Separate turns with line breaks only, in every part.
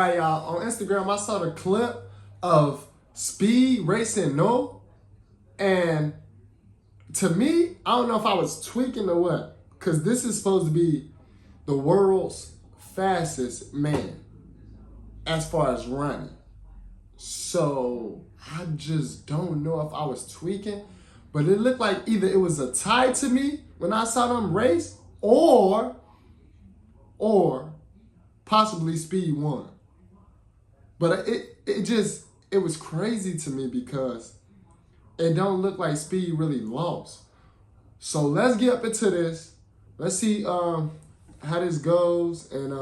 Hi, y'all. On Instagram, I saw the clip of Speed racing Noah, and to me, I don't know if I was tweaking or what, because this is supposed to be the world's fastest man as far as running. So I just don't know if I was tweaking, but it looked like either it was a tie to me when I saw them race, or possibly Speed won. But it was crazy to me because it don't look like Speed really lost. So let's get up into this. Let's see how this goes and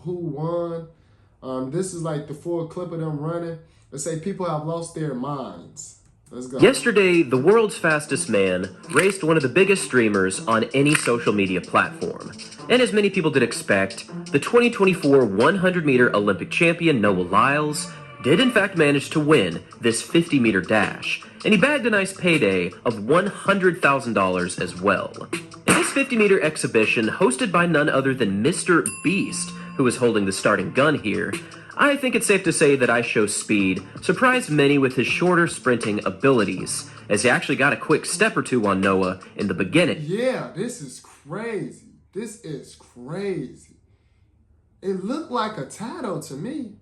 who won. This is like the full clip of them running. Let's say people have lost their minds. Let's go.
Yesterday, the world's fastest man raced one of the biggest streamers on any social media platform. And as many people did expect, the 2024 100-meter Olympic champion Noah Lyles did in fact manage to win this 50-meter dash, and he bagged a nice payday of $100,000 as well. In this 50-meter exhibition, hosted by none other than Mr. Beast, who is holding the starting gun here, I think it's safe to say that IShowSpeed surprised many with his shorter sprinting abilities, as he actually got a quick step or two on Noah in the beginning.
Yeah, this is crazy. This is crazy. It looked like a title to me.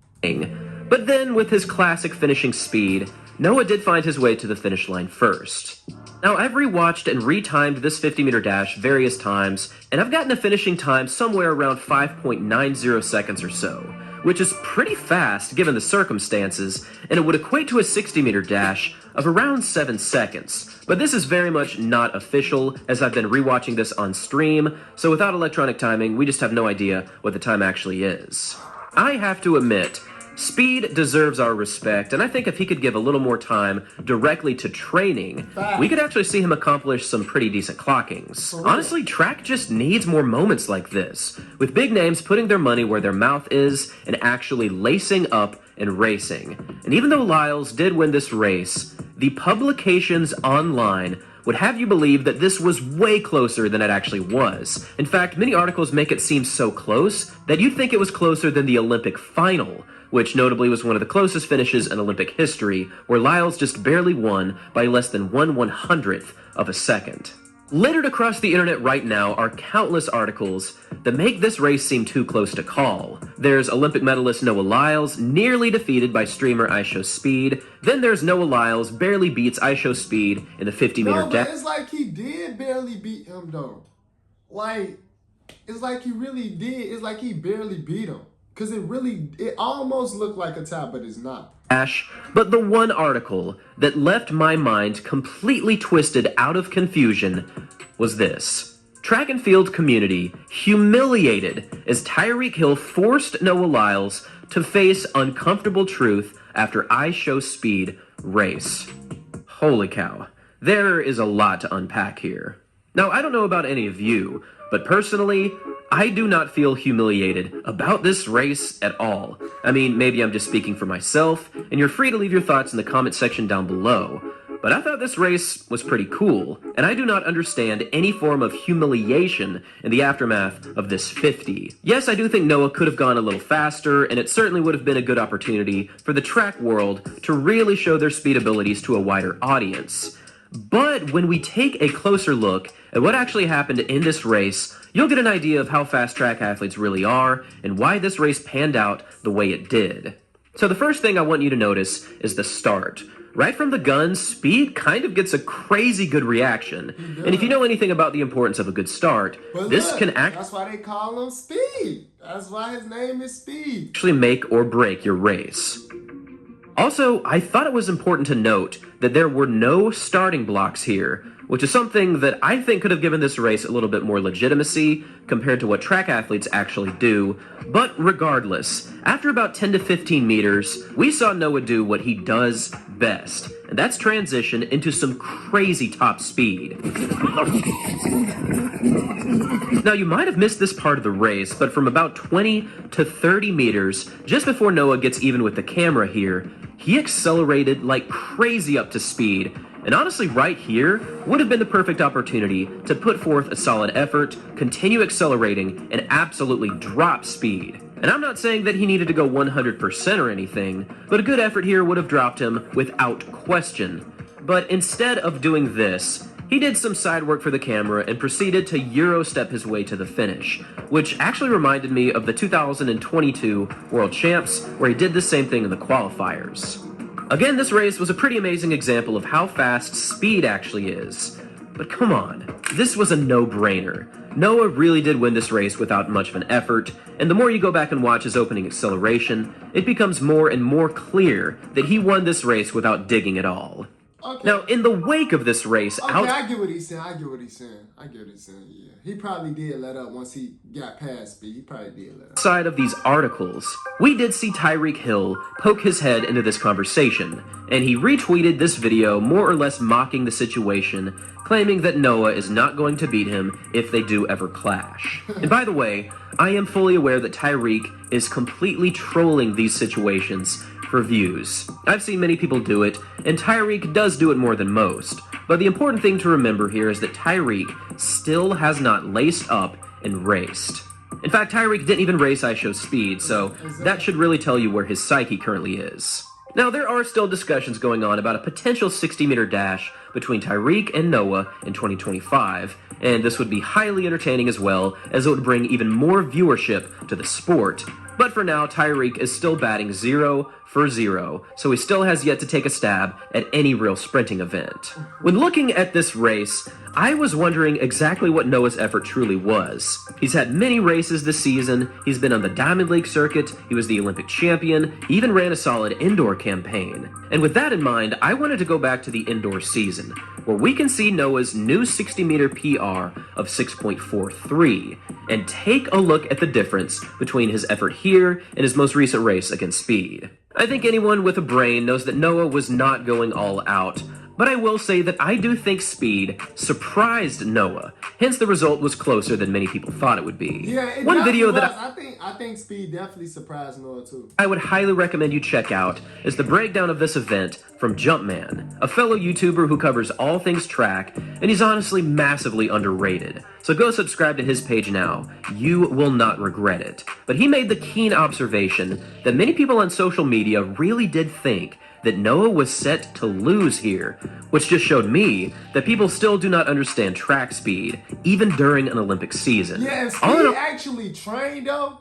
But then, with his classic finishing speed, Noah did find his way to the finish line first. Now, I've rewatched and retimed this 50-meter dash various times, and I've gotten a finishing time somewhere around 5.90 seconds or so, which is pretty fast given the circumstances, and it would equate to a 60-meter dash of around 7 seconds. But this is very much not official, as I've been rewatching this on stream, so without electronic timing, we just have no idea what the time actually is. I have to admit, Speed deserves our respect, and I think if he could give a little more time directly to training, we could actually see him accomplish some pretty decent clockings. Honestly, track just needs more moments like this, with big names putting their money where their mouth is and actually lacing up and racing. And even though Lyles did win this race, the publications online would have you believe that this was way closer than it actually was. In fact, many articles make it seem so close that you'd think it was closer than the Olympic final, which notably was one of the closest finishes in Olympic history, where Lyles just barely won by less than 1/100th of a second. Littered across the internet right now are countless articles that make this race seem too close to call. There's Olympic medalist Noah Lyles nearly defeated by streamer IShowSpeed. Then there's Noah Lyles barely beats IShowSpeed in the 50-meter dash.
It's like he did barely beat him though. Like, it's like he really did. It's like he barely beat him. Because it almost looked like a tie, but it's not.
But the one article that left my mind completely twisted out of confusion was this. Track and field community humiliated as Tyreek Hill forced Noah Lyles to face uncomfortable truth after IShowSpeed race. Holy cow. There is a lot to unpack here. Now, I don't know about any of you, but personally, I do not feel humiliated about this race at all. I mean, maybe I'm just speaking for myself, and you're free to leave your thoughts in the comment section down below. But I thought this race was pretty cool, and I do not understand any form of humiliation in the aftermath of this 50. Yes, I do think Noah could have gone a little faster, and it certainly would have been a good opportunity for the track world to really show their speed abilities to a wider audience. But when we take a closer look at what actually happened in this race, you'll get an idea of how fast track athletes really are and why this race panned out the way it did. So the first thing I want you to notice is the start. Right from the gun, Speed kind of gets a crazy good reaction. And if you know anything about the importance of a good start,
that's why they call him Speed. That's why his name is Speed.
Actually make or break your race. Also, I thought it was important to note that there were no starting blocks here, which is something that I think could have given this race a little bit more legitimacy compared to what track athletes actually do. But regardless, after about 10 to 15 meters, we saw Noah do what he does best, and that's transition into some crazy top speed. Now, you might have missed this part of the race, but from about 20 to 30 meters, just before Noah gets even with the camera here, he accelerated like crazy up to speed. And honestly, right here would have been the perfect opportunity to put forth a solid effort, continue accelerating, and absolutely drop speed. And I'm not saying that he needed to go 100% or anything, but a good effort here would have dropped him without question. But instead of doing this, he did some side work for the camera and proceeded to Euro-step his way to the finish, which actually reminded me of the 2022 World Champs, where he did the same thing in the qualifiers. Again, this race was a pretty amazing example of how fast speed actually is. But come on, this was a no-brainer. Noah really did win this race without much of an effort, and the more you go back and watch his opening acceleration, it becomes more and more clear that he won this race without digging at all.
Okay.
Now, in the wake of this race...
I get what he's saying, yeah. He probably did let up once he got past speed. He probably did let up.
Outside of these articles, we did see Tyreek Hill poke his head into this conversation, and he retweeted this video more or less mocking the situation, claiming that Noah is not going to beat him if they do ever clash. And by the way, I am fully aware that Tyreek is completely trolling these situations for views. I've seen many people do it, and Tyreek does do it more than most. But the important thing to remember here is that Tyreek still has not laced up and raced. In fact, Tyreek didn't even race IShowSpeed, so that should really tell you where his psyche currently is. Now, there are still discussions going on about a potential 60-meter dash between Tyreek and Noah in 2025, and this would be highly entertaining as well, as it would bring even more viewership to the sport. But for now, Tyreek is still batting 0 for 0, so he still has yet to take a stab at any real sprinting event. When looking at this race, I was wondering exactly what Noah's effort truly was. He's had many races this season, he's been on the Diamond League circuit, he was the Olympic champion, he even ran a solid indoor campaign. And with that in mind, I wanted to go back to the indoor season, where we can see Noah's new 60-meter PR of 6.43, and take a look at the difference between his effort here and his most recent race against speed. I think anyone with a brain knows that Noah was not going all out, but I will say that I do think speed surprised Noah, hence the result was closer than many people thought it would be.
Yeah,
one video that
I think speed definitely surprised Noah too.
I would highly recommend you check out is the breakdown of this event from Jumpman, a fellow YouTuber who covers all things track, and he's honestly massively underrated. So go subscribe to his page now. You will not regret it. But he made the keen observation that many people on social media really did think that Noah was set to lose here, which just showed me that people still do not understand track speed, even during an Olympic season.
Yeah, if Speed actually trained though,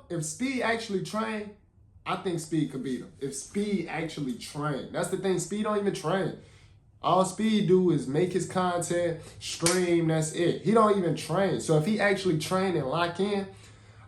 I think Speed could beat him. If Speed actually trained. That's the thing, Speed don't even train. All Speed do is make his content, stream, that's it. He don't even train. So if he actually trained and lock in,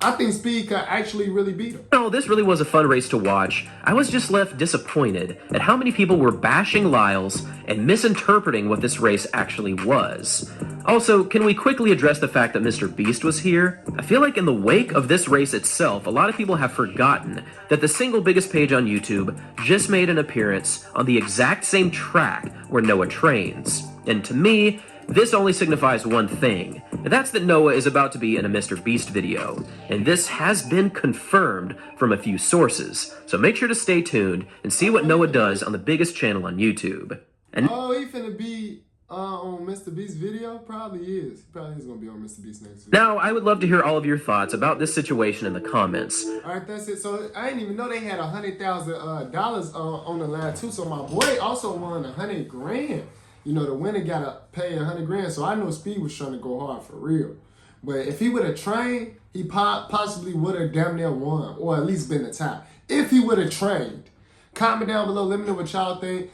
I think Speed could actually really beat him.
No, this really was a fun race to watch. I was just left disappointed at how many people were bashing Lyles and misinterpreting what this race actually was. Also, can we quickly address the fact that Mr. Beast was here? I feel like in the wake of this race itself, a lot of people have forgotten that the single biggest page on YouTube just made an appearance on the exact same track where Noah trains. And to me, this only signifies one thing, and that's that Noah is about to be in a Mr. Beast video, and this has been confirmed from a few sources, so make sure to stay tuned and see what Noah does on the biggest channel on YouTube. And
oh, he finna be on Mr. Beast's video? Probably is. He probably is gonna be on Mr. Beast next week.
Now, I would love to hear all of your thoughts about this situation in the comments.
Alright, that's it. So I didn't even know they had $100,000 on the line too, so my boy also won $100 grand. You know, the winner gotta pay $100 grand, so I know Speed was trying to go hard for real. But if he would have trained, he possibly would have damn near won, or at least been the top. If he would have trained. Comment down below, let me know what y'all think.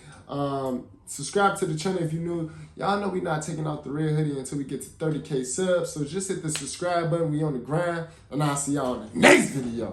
Subscribe to the channel if you're new. Y'all know we not taking off the red hoodie until we get to 30K subs, so just hit the subscribe button. We on the grind, and I'll see y'all in the next video.